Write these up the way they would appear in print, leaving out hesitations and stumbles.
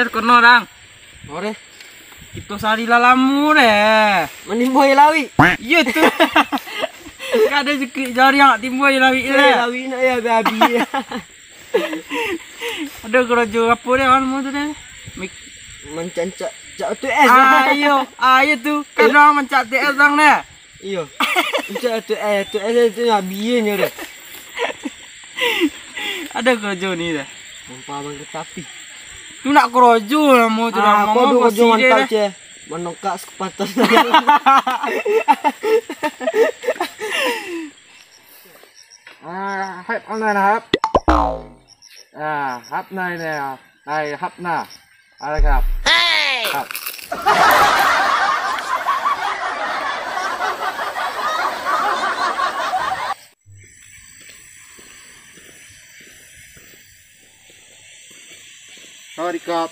Kono orang. Ore, Itu sari lalamu deh. menimboy lawi. Iya tuh. Gak ada jari yang timbul lawi deh. Lawi nak ya babi. Ada kerojo apa deh kamu tuh deh. Mencancak cak tu es. Ayo tuh. Kan orang mencak TS orang deh. Iyo. Cak tu es tu nabinya deh. Ada kerojo nih deh. Nampak abang tetapi. Tu nak kerojo lah mau tu dah. Kau tu kerojo mantap deh. je. Menongkak sepatah. Hấp online là hấp hấp này nè này hấp nè đâyครับhấp thôi đi cọp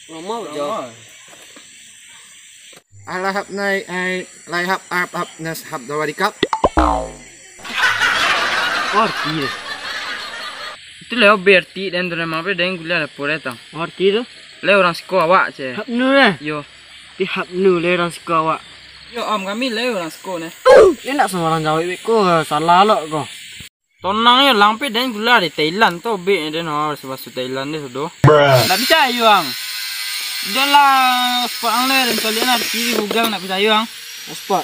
Ngomong je. là hấp này ai lại hấp hấp nè hấp đâu đi cọp Orti deh. Itu leo berti dan tu nama apa dengan kuliah lepor itu. Orti tu. Leo orang sekolah awak je. Hap nu deh. Yo. Di hap nu le orang suka awak. Yo om kami leo orang sekolah ni. Ni nak semua orang Jawa ko salah lo ko. Tonang yo lampe dan kuliah di Thailand tu be dan orang sebab Thailand ni sudah. Tak percaya yo ang. Dia lah spot ang le dan kalian ada di Google nak percaya ang. Spot.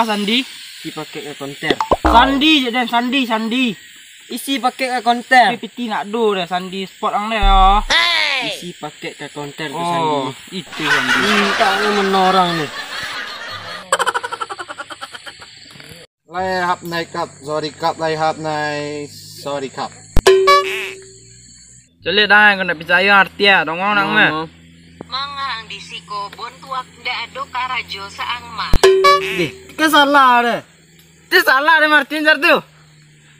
Sandi. Isi pakai konten. Sandi je dan Sandi. Isi pakai konten. PPT nak do dah Sandi spot ang le yo. Isi pakai konten tu Oh, Sandi. itu Sandi. Tak menorang ni. lại hấp này cặp rồi đi cặp lại hấp này rồi đi cặp Jadi dah kau nak percaya arti ya, dongong nang mah. Mangang di siko bontuak dado karajo saang ma. Ke salah deh. Itu salah deh Martin jar tu.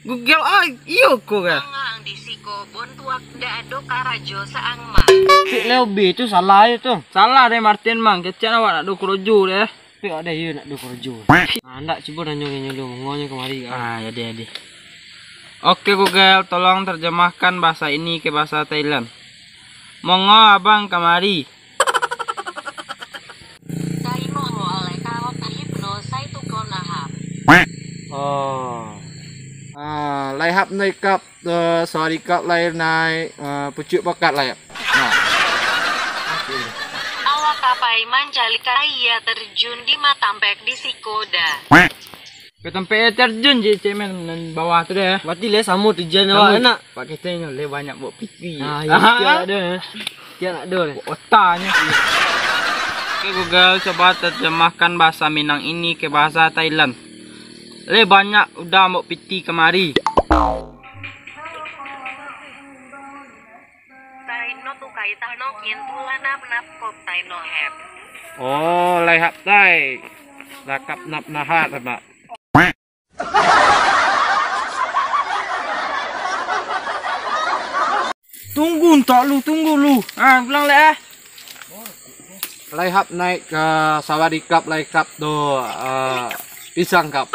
Google iyo ko ka. Mangang di siko bontuak dado karajo saang ma. Cik Leo B tu salah je tu. Salah deh Martin mang, kecil awak nak do kerojo deh. Tapi ada you nak do kerja. Ndak cuba nanya ngonya kemari kan. Jadi. Oke Google, tolong terjemahkan bahasa ini ke bahasa Thailand. Mongo abang kemari. Taino mo alay kao tahipno say tukon nahap. Oh. lại hấp này cặp rồi đi cặp lại này pucuk bakat lại Awak kapai manjalika ia terjun di Matampek di Sikoda. Ke tempat terjun je cemen dan bawah tu deh. Berarti le sama tujuan awak nak. Pak kita ni le banyak buat pipi. Ya tiada ada. Tiada ada. Otaknya. Oke Google, coba terjemahkan bahasa Minang ini ke bahasa Thailand. Le banyak udah mau piti kemari. Taino tukai tahno kintulana nap kop taino hep. oh lại hấp đây là cặp nạp na hát rồi bạn Tunggu lu. Pulang le. lại hấp này sawadee cup lại cup đồ pisang cup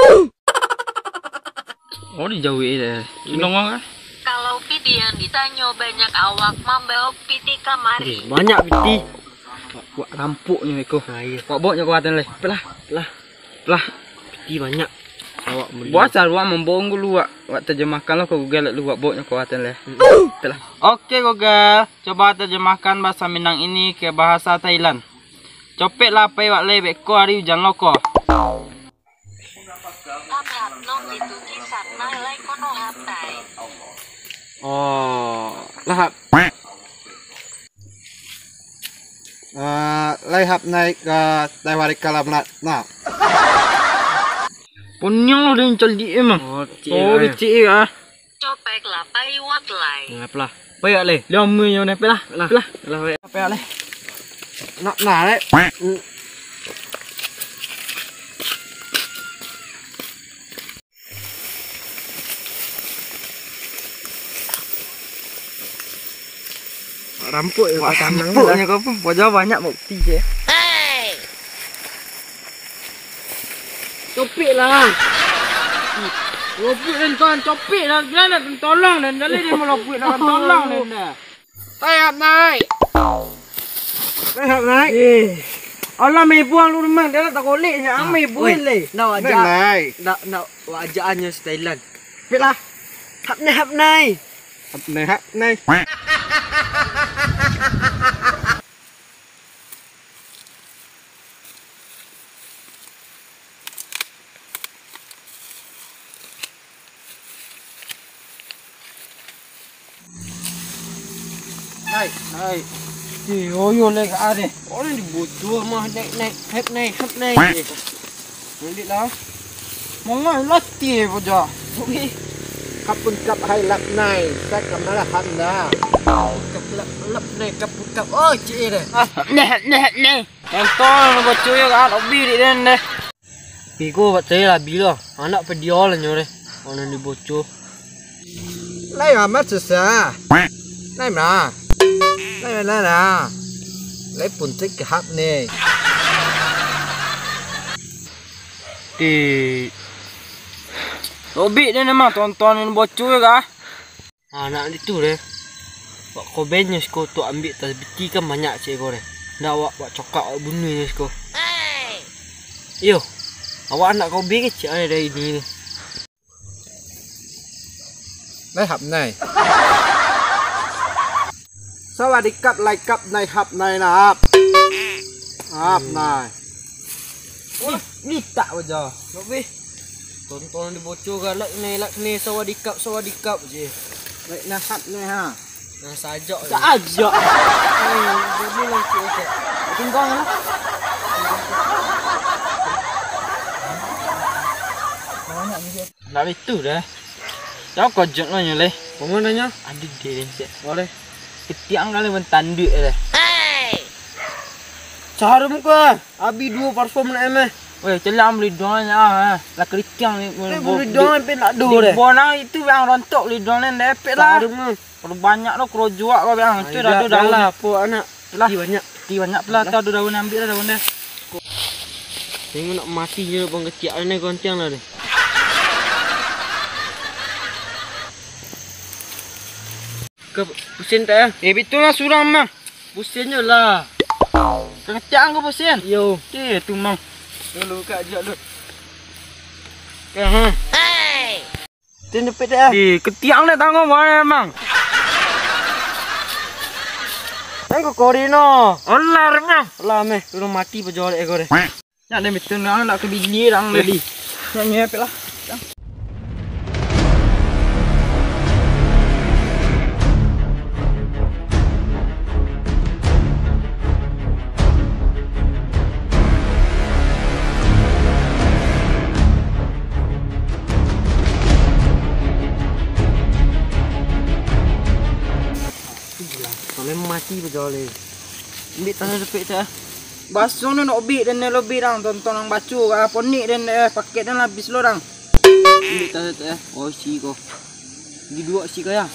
Oh dijauhi deh. Ngomong kan? Kalau piti yang ditanyo banyak awak membawa piti kamari. Banyak piti. Buat rampuknya Eko. Iya. Kok boknya kuatan le. Pelah. Piti banyak. Awak Buat cara membohong lu wak terjemahkan lo ke Google lu wak boknya kuatan le. Pelah. Oke Google, coba terjemahkan bahasa Minang ini ke bahasa Thailand. Copet lah pai wak le beko hari hujan loko. Hap no itu kisah nilai kono haptai. oh là hấp lại hấp này đại hòa đi cặp lại nào Punyang lo din col di emang. Oh, kecil ah. Copek lah pai wat lai. Pelah. Pai wak le. 50 nyo ne pelah. Pelah. Pai wak le. nạp nà đấy rampuk ya. Wah, rampuknya kau pun pojok banyak bukti je. Copik lah. Lopik dan kawan copik lah. Jangan nak tolong dan jadi dia mau lopik nak tolong dan dah. Hap naik. Hap naik. Allah mai buang lu rumah dia tak golek nya amai buang le. Naik Nak ajak. naik. Nak ajakannya Thailand. Pilih. Hap nai. Hap naik. Naik. Yo le ka ade. Orang di bocor mah naik. Hap naik. Nanti lah. Mongah latih pojok. Okey. ขอบคุณกับให้รับในแซกกับนั่นแหละครับนะ Lap naik kap oh cik dah. Nih. Yang tolong bocor yo kan obi di den deh. Pigo buat saya lah bila anak pediol nyore. Orang di bocor. ไล่มามาศึกษาไล่มานะไล่ปุ่นติ๊กครับนี่ Obi dia memang tontonin bocor kah? Anak itu deh. Wak kau benyes kau tu ambil tas beti kan banyak cik kau deh. Nak wak cokak wak bunuhnya kau. Yo, awak anak kau begi cik ada dari ini. ไล่หับในสวัสดีครับไล่กับในหับในนะครับหับใน Ni tak wajah. Lebih. Tonton di bocor kan lak ni sawadikap je. ไล่นะครับนี่ฮะ Nah sajak. Sajak. Jadi lah cik. Tinggal lah. Nak itu dah. Jangan kojok lah nyole. Pemananya? Ada dia cik. Boleh. Ketiang kali mentanduk dah. Carum ke? Abi 2 parfum nak emeh. Weh, celam lidahnya ah. Lah ketiang ni. Boleh dong pe nak do deh. Bona itu yang rontok lidahnya depet lah. Carum. Kalau banyak lo kerojuak kau biang. Itu dah daun lah po anak. lah. Banyak. Ti banyak pula tu daun ambil dah daun dia. Tengok nak mati je bang ketiak ni goncang lah deh. Ke pusing tak ya? Betul lah suram mah. Pusing je lah. Ketiang kau pusing. Yo. Tu mang. Dulu kak ajak lu. Ke ha. Tin depet dah. Ketiang ni tanggung mana mang? Tengok korino. Olar mah. Lah meh, turun mati pejol ekor deh. Nak ada betul nak ke biji dang deh. Nak nyep lah. Soleh mati pejol le. Ambil tanah depet dah. Basuh ni nak obi dan ni lobby dang tonton ang bacu ponik dan paket dan habis lo dang. Ambil tanah depet. Oh si ko. Di 2 si kaya.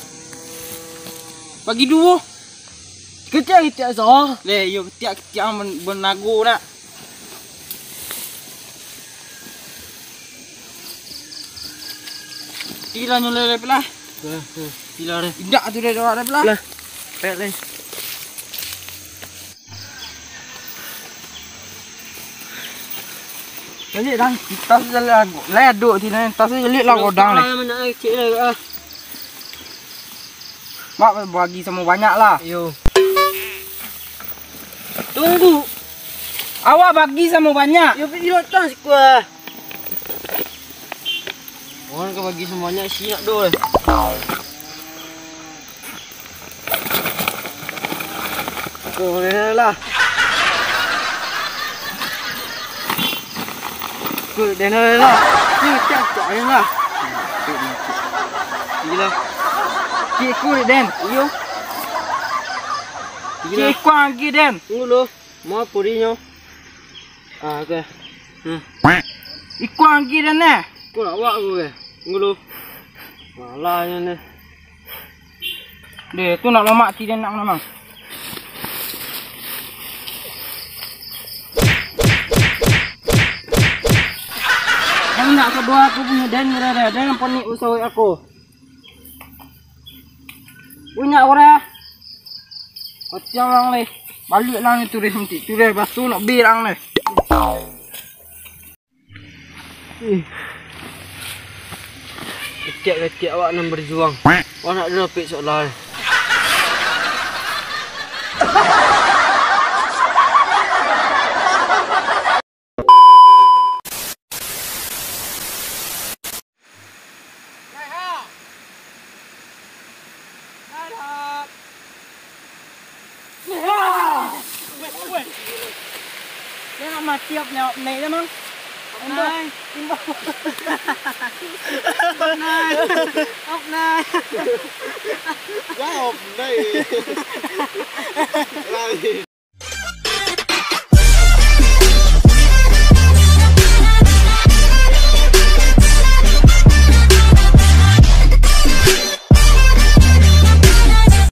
Bagi 2. Ketiak so. Le yo ketiak benago nak. Tila nyole le pelah. Tila deh. Tidak tu dah ada pelah. Lah. Pek le. Jadi dang kita jalan leduk di ni tas jelit lah godang ni. Mana ai cik lah. Mak bagi sama banyak lah. Yo. Tunggu. Awak bagi sama banyak. Yo pergi lotang sikua. Orang kau bagi semuanya si nak do. Boleh lah. Good, then lah. Ni cak yang lah. Gila. Cikgu ni den. Yo. Cikgu lagi den. Tunggu lu. Mau purinya. Ah, okey. Ikut lagi den ni. Kau nak buat aku ke? Tunggu lu. Malahnya ni. Dia tu nak lemak ti den nak memang. nak kedua aku punya dan merah dan poni usah aku. Punya orang. Kocok lang leh. Balik lang itu deh nanti. Cureh basu nak bilang leh. Kecik-kecik awak nak berjuang. Awak nak dapik soalan. Dia nak mati apa nyawa naik dah mang. Naik. Naik. Wow, đây. Đây.